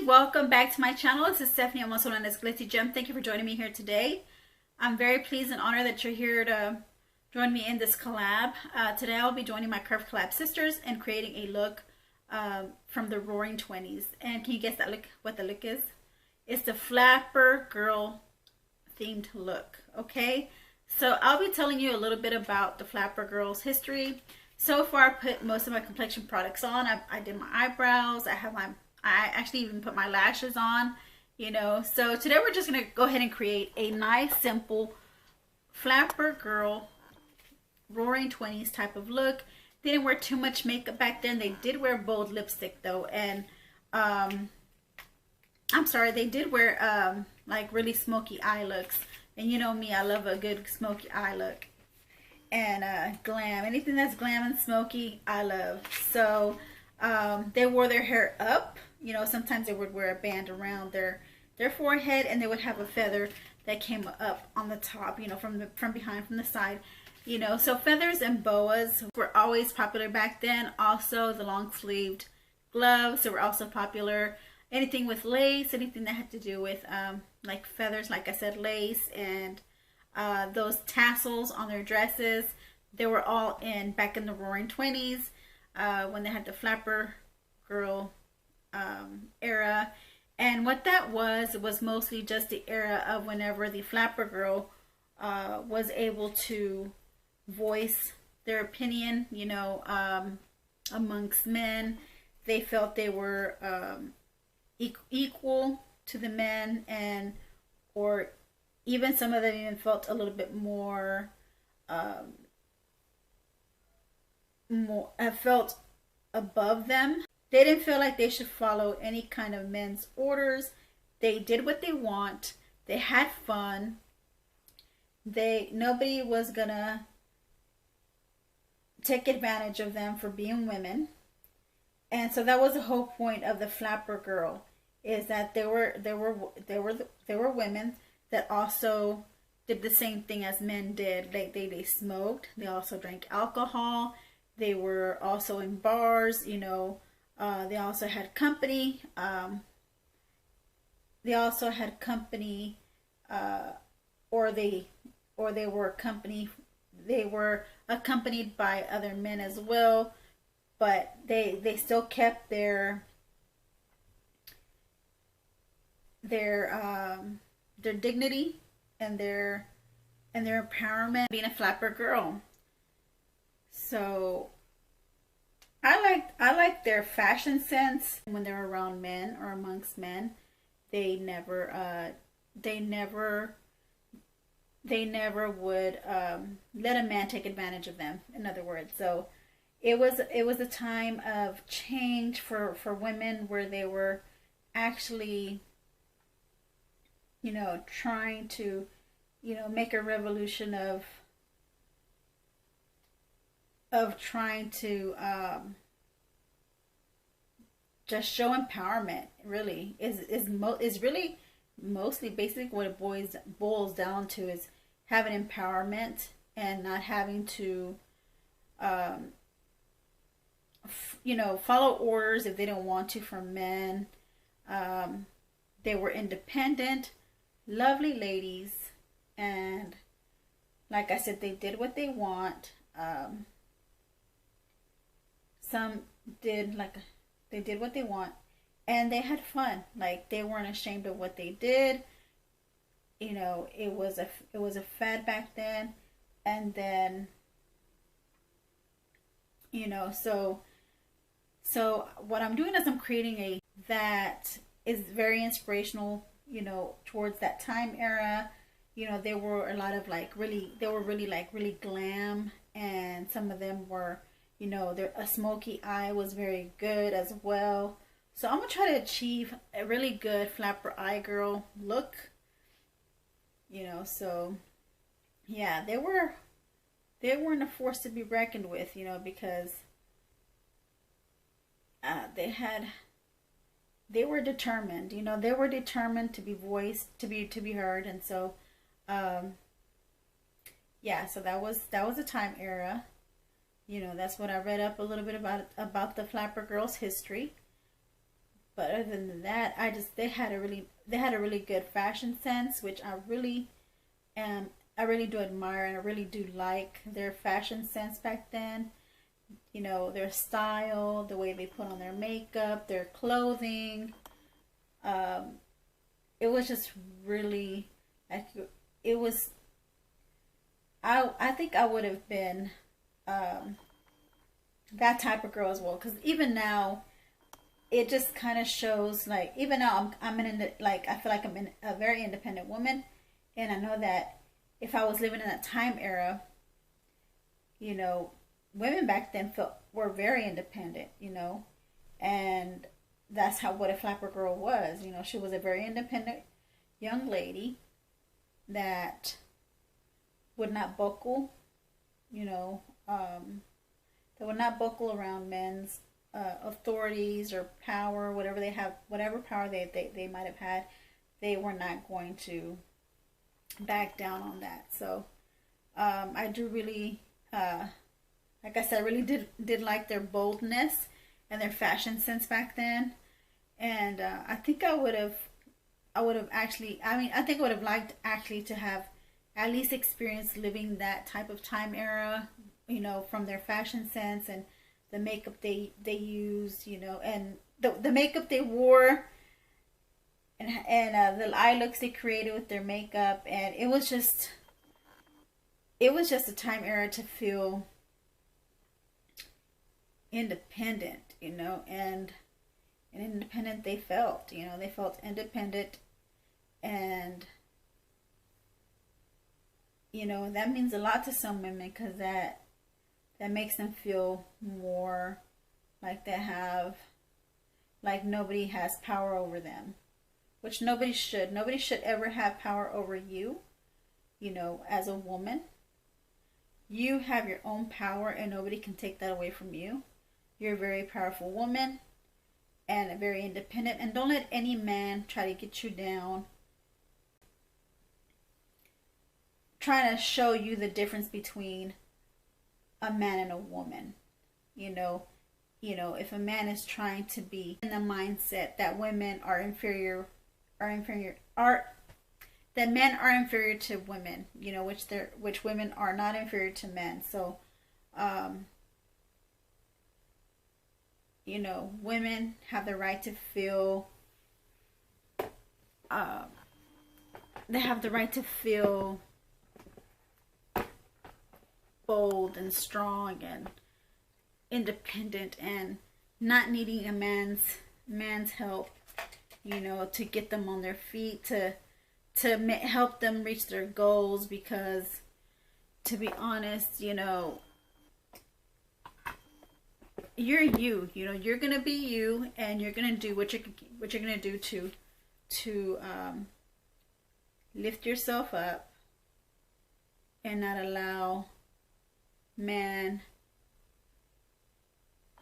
welcome back to my channel. This is Stephanie. I'm also known as GLITZYGem. Thank you for joining me here today. I'm very pleased and honored that you're here to join me in this collab. Today I'll be joining my Curve Collab sisters and creating a look from the Roaring 20s. And can you guess that look? What the look is? It's the Flapper Girl themed look. Okay, so I'll be telling you a little bit about the Flapper Girl's history. So far, I put most of my complexion products on. I did my eyebrows. I actually even put my lashes on, you know. So today we're just going to go ahead and create a nice, simple Flapper Girl Roaring 20s type of look. They didn't wear too much makeup back then. They did wear bold lipstick though. And, I'm sorry, they did wear, like really smoky eye looks. And you know me, I love a good smoky eye look. And glam, anything that's glam and smoky, I love. So they wore their hair up. You know, sometimes they would wear a band around their forehead, and they would have a feather that came up on the top, you know, from behind, from the side, you know. So feathers and boas were always popular back then. Also the long sleeved gloves, they were also popular. Anything with lace, anything that had to do with like feathers, like I said, lace, and those tassels on their dresses, they were all in back in the Roaring 20s, when they had the Flapper Girl era. And what that was mostly just the era of whenever the Flapper Girl was able to voice their opinion, you know, amongst men. They felt they were equal to the men, and or even some of them even felt a little bit more felt above them. They didn't feel like they should follow any kind of men's orders. They did what they want. They had fun. Nobody was gonna take advantage of them for being women. And so that was the whole point of the Flapper Girl, is that there were women that also did the same thing as men did. They smoked. They also drank alcohol. They were also in bars, you know. They also had company. They also had company, or they were company. They were accompanied by other men as well, but they still kept their dignity and their empowerment, being a Flapper Girl. So I like their fashion sense. When they're around men or amongst men, they never would let a man take advantage of them, in other words. So it was a time of change for women, where they were actually, you know, trying to, you know, make a revolution of trying to just show empowerment. Really is really mostly basically what it boils down to, is having empowerment and not having to you know, follow orders if they don't want to from men. They were independent, lovely ladies, and like I said, they did what they want. Some did, like, they did what they want, and they had fun. Like, they weren't ashamed of what they did. You know, it was a fad back then. And then, you know, so what I'm doing is I'm creating a that is very inspirational, you know, towards that time era. You know, there were a lot of they were really glam, and some of them were, you know, a smoky eye was very good as well. So I'm gonna try to achieve a really good Flapper eye girl look, you know. So yeah, they weren't a force to be reckoned with, you know, because they were determined, you know. They were determined to be voiced, to be heard. And so yeah, so that was a time era. You know, that's what I read up a little bit about the Flapper Girls' history. But other than that, they had a really good fashion sense, which I really do admire, and I really do like their fashion sense back then. You know, their style, the way they put on their makeup, their clothing. It was just really, like, it was, I think I would have been that type of girl as well. Because even now, it just kind of shows, like, even now I'm like, I feel like I'm a very independent woman. And I know that if I was living in that time era, you know, women back then were very independent, you know, and that's what a flapper girl was. You know, she was a very independent young lady that would not buckle, you know, that would not buckle around men's authorities or power, whatever power they might have had. They were not going to back down on that. So I do really, like I said, I really did like their boldness and their fashion sense back then. And I think I would have actually, I think I would have liked actually to have at least experienced living that type of time era, you know, from their fashion sense and the makeup they used, you know, and the makeup they wore, and the eye looks they created with their makeup. And it was just a time era to feel independent, you know, and independent they felt, you know, they felt independent. And you know, that means a lot to some women, because that makes them feel more like they have, like nobody has power over them, which nobody should ever have power over you. You know, as a woman, you have your own power and nobody can take that away from you. You're a very powerful woman and very independent, and don't let any man try to get you down, trying to show you the difference between a man and a woman. You know, if a man is trying to be in the mindset that women are inferior, that men are inferior to women, you know, which women are not inferior to men. So you know, women have the right to feel they have the right to feel bold and strong and independent, and not needing a man's help, you know, to get them on their feet, to help them reach their goals. Because to be honest, you know, you know, you're gonna be you, and you're gonna do what you're gonna do to lift yourself up, and not allow man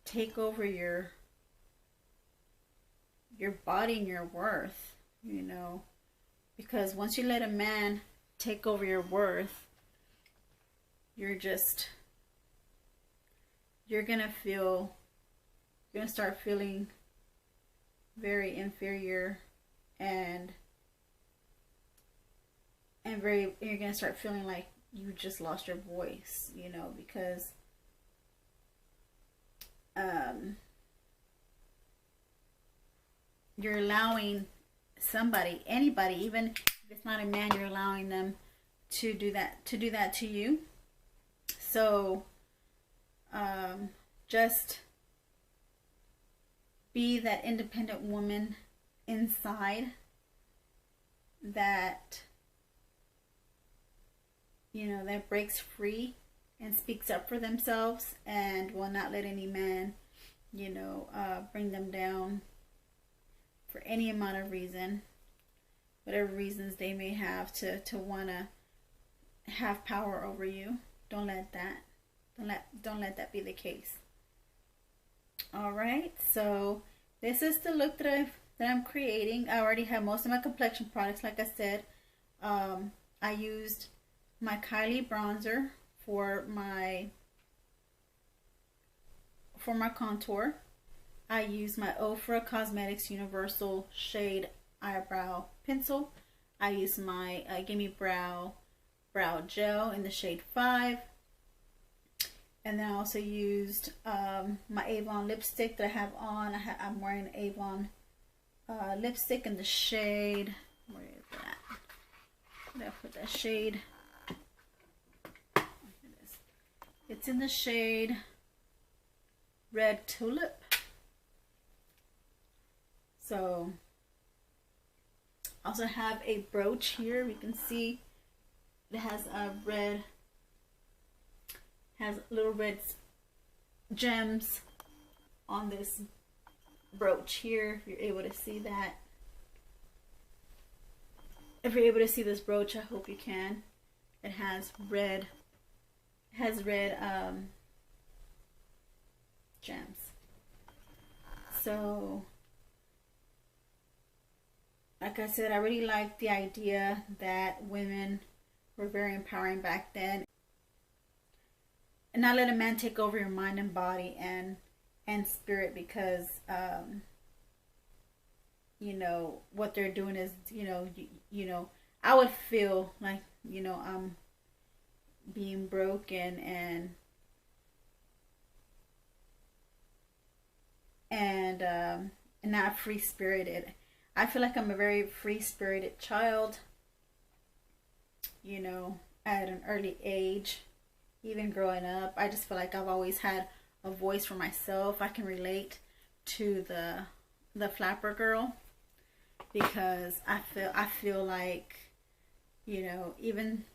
take over your body and your worth, you know. Because once you let a man take over your worth, you're gonna start feeling very inferior, and you're gonna start feeling like you just lost your voice, you know, because you're allowing anybody, even if it's not a man, you're allowing them to do that to you. So just be that independent woman inside that, you know, that breaks free and speaks up for themselves, and will not let any man, you know, bring them down for any amount of reason, whatever reasons they may have to want to have power over you. Don't let that be the case. All right, so this is the look that I'm creating. I already have most of my complexion products. Like I said, I used my Kylie bronzer for my contour. I use my Ofra Cosmetics Universal Shade Eyebrow Pencil. I use my Gimme Brow Gel in the shade 5. And then I also used my Avon lipstick that I have on. I'm wearing Avon lipstick in the shade, where is that? Where did I put that shade? It's in the shade Red Tulip. So I also have a brooch here. You can see it has a red, has little red gems on this brooch here. If you're able to see that, if you're able to see this brooch, I hope you can. It has red, gems. So like I said, I really like the idea that women were very empowering back then, and not let a man take over your mind and body and spirit, because you know what they're doing is, you know, I would feel like, you know, I'm being broken and not free spirited. I feel like I'm a very free spirited child, you know, at an early age. Even growing up, I just feel like I've always had a voice for myself. I can relate to the flapper girl, because I feel like, you know, even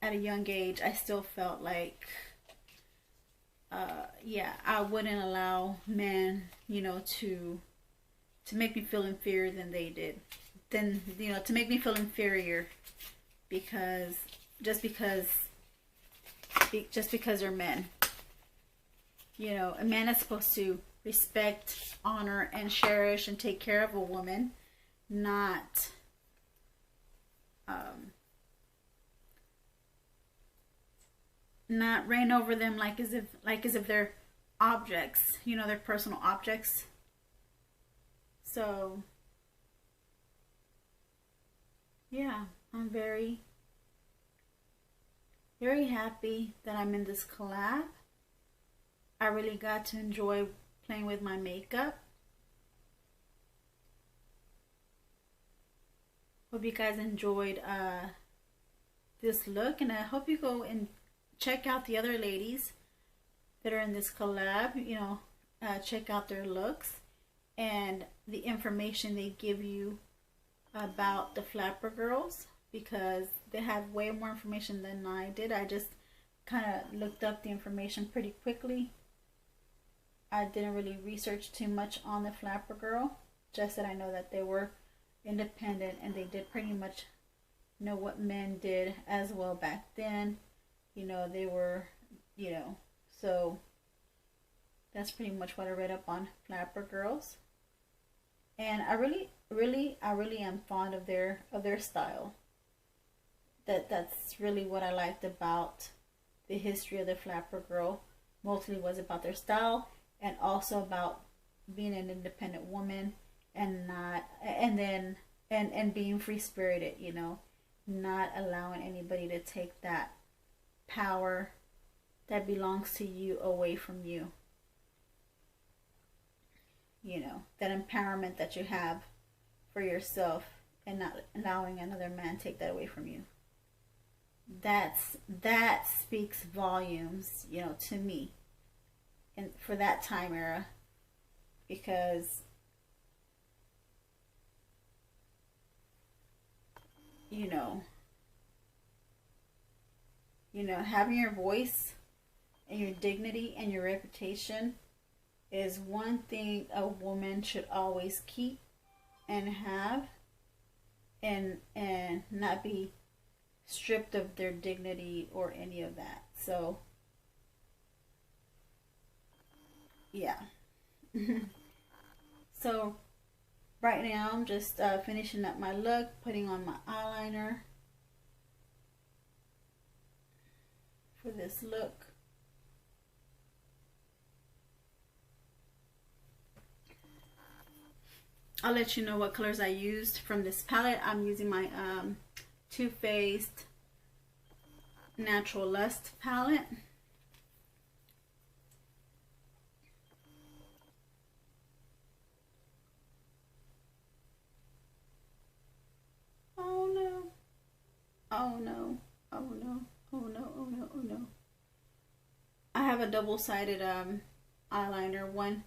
at a young age, I still felt like yeah, I wouldn't allow men, you know, to make me feel inferior than they did. Then, you know, to make me feel inferior because just because they're men. You know, a man is supposed to respect, honor, and cherish and take care of a woman, not not reign over them like as if they're objects, you know, they're personal objects. So yeah, I'm very happy that I'm in this collab. I really got to enjoy playing with my makeup. Hope you guys enjoyed this look, and I hope you go and check out the other ladies that are in this collab. You know, check out their looks and the information they give you about the flapper girls, because they have way more information than I did. I just kind of looked up the information pretty quickly. I didn't really research too much on the flapper girl, just that I know that they were independent and they did pretty much know what men did as well back then. You know, they were, you know, so that's pretty much what I read up on flapper girls. And I really am fond of their style. That's really what I liked about the history of the flapper girl. Mostly was about their style, and also about being an independent woman, and being free spirited, you know, not allowing anybody to take that power that belongs to you away from you. You know, that empowerment that you have for yourself, and not allowing another man take that away from you. That speaks volumes, you know, to me, and for that time era, because you know, having your voice and your dignity and your reputation is one thing a woman should always keep and have, and not be stripped of their dignity or any of that. So yeah. So right now I'm just finishing up my look, putting on my eyeliner for this look. I'll let you know what colors I used from this palette. I'm using my Too Faced Natural Lust palette. Oh no. Oh no. Oh no. Oh no. Oh no. Oh no. I have a double-sided eyeliner. One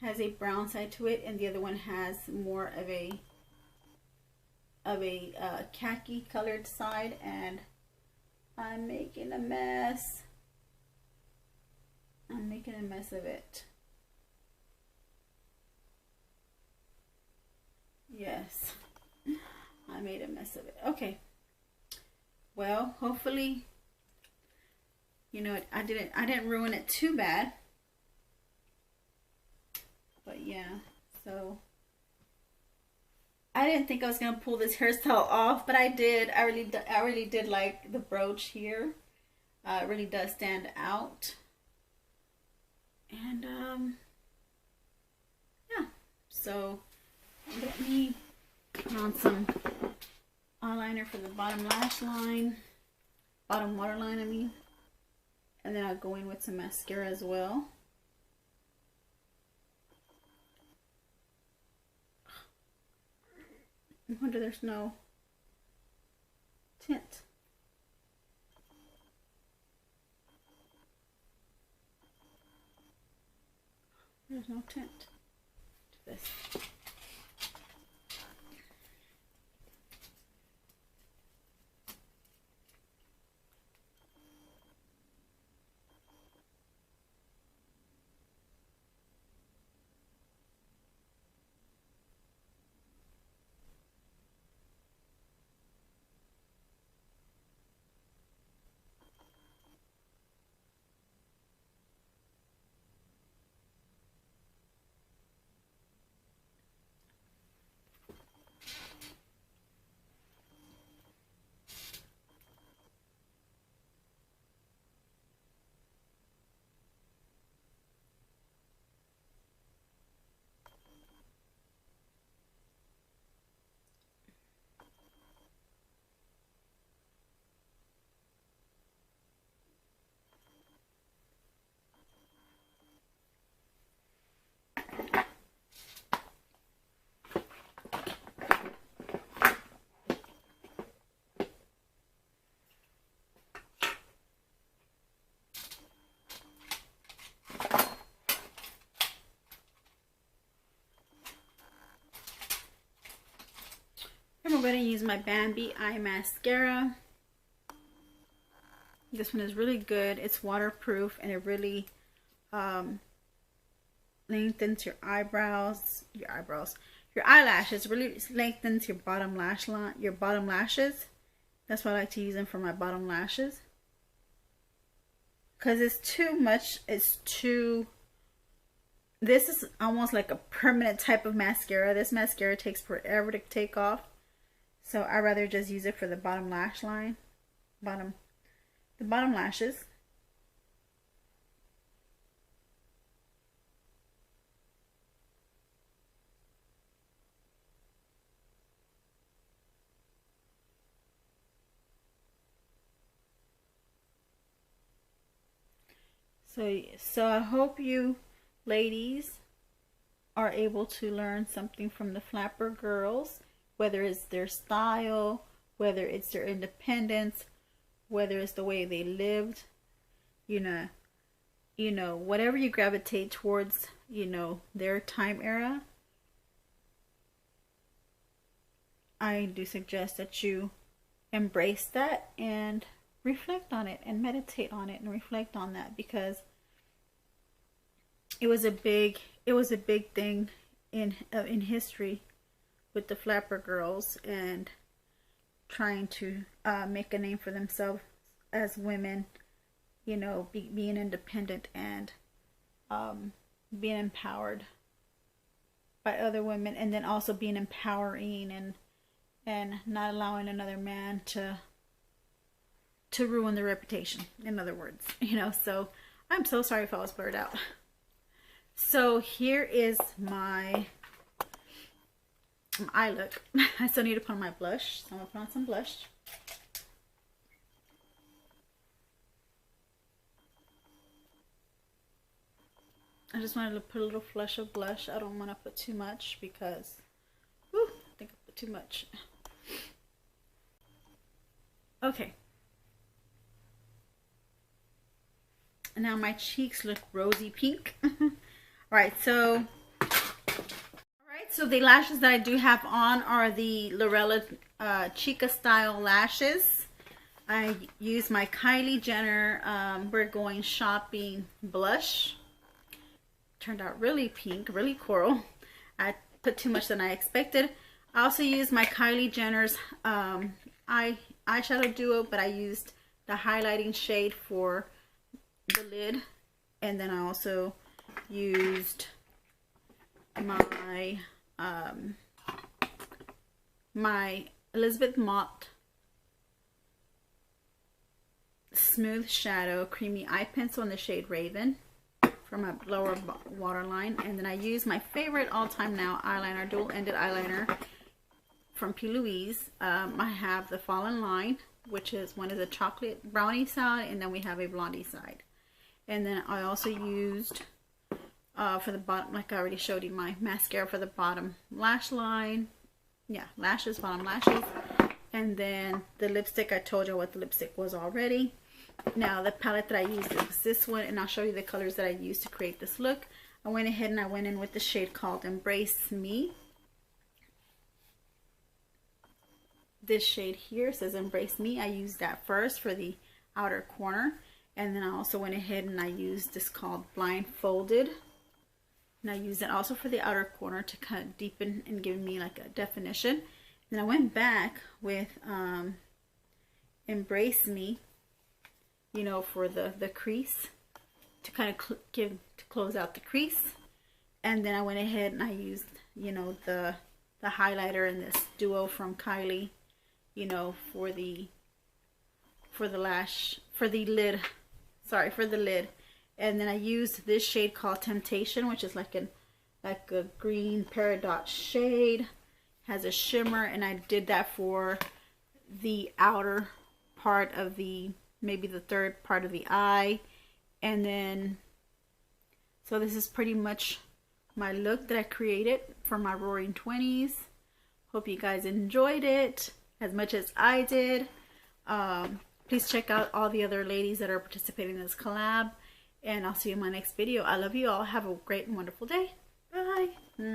has a brown side to it and the other one has more of a khaki colored side, and I'm making a mess. I'm making a mess of it. Yes, I made a mess of it. Okay, well, hopefully, you know, I didn't ruin it too bad. But yeah, so I didn't think I was gonna pull this hairstyle off, but I did. I really did like the brooch here. It really does stand out. And yeah. So let me put on some eyeliner for the bottom lash line, bottom waterline, I mean. And then I'll go in with some mascara as well. I wonder there's no tint. There's no tint to this. I'm going to use my Bambi Eye Mascara. This one is really good. It's waterproof and it really lengthens your eyebrows, your eyelashes. Really lengthens your bottom lash line, your bottom lashes. That's why I like to use them for my bottom lashes. Because it's too much, this is almost like a permanent type of mascara. This mascara takes forever to take off. So I'd rather just use it for the bottom lash line, the bottom lashes. So I hope you ladies are able to learn something from the Flapper girls. Whether it's their style, whether it's their independence, whether it's the way they lived, you know, whatever you gravitate towards, you know, their time era, I do suggest that you embrace that and reflect on it and meditate on it and reflect on that, because it was a big thing in history with the Flapper girls and trying to make a name for themselves as women, you know, being independent and being empowered by other women, and then also being empowering and not allowing another man to ruin their reputation, in other words, you know. So I'm so sorry if I was blurred out. So here is my my eye look. I still need to put on my blush, so I'm gonna put on some blush. I just wanted to put a little flush of blush. I don't want to put too much because, whew, I think I put too much. Okay. Now my cheeks look rosy pink. Alright, so the lashes that I do have on are the Lorella Chica style lashes. I use my Kylie Jenner We're Going Shopping blush. Turned out really pink, really coral. I put too much than I expected. I also used my Kylie Jenner's eyeshadow duo, but I used the highlighting shade for the lid, and then I also used my my Elizabeth Mott Smooth Shadow Creamy Eye Pencil in the shade Raven for my lower waterline, and then I use my favorite all-time now eyeliner, dual-ended eyeliner from P. Louise. I have the Fallen Line, which is one is a chocolate brownie side, and then we have a blondie side. And then I also used for the bottom, like I already showed you, my mascara for the bottom lash line. Yeah, lashes, bottom lashes. And then the lipstick, I told you what the lipstick was already. Now the palette that I used is this one, and I'll show you the colors that I used to create this look. I went ahead and I went in with the shade called Embrace Me. This shade here says Embrace Me. I used that first for the outer corner. And then I also went ahead and I used this called Blindfolded. And I used it also for the outer corner to kind of deepen and give me like a definition. Then I went back with Embrace Me, you know, for the crease, to kind of close out the crease. And then I went ahead and I used, you know, the highlighter in this duo from Kylie, you know, for the lid. Sorry, for the lid. And then I used this shade called Temptation, which is like a green peridot shade. Has a shimmer, and I did that for the outer part of maybe the third part of the eye. And then, so this is pretty much my look that I created for my Roaring 20s. Hope you guys enjoyed it as much as I did. Please check out all the other ladies that are participating in this collab. And I'll see you in my next video. I love you all. Have a great and wonderful day. Bye.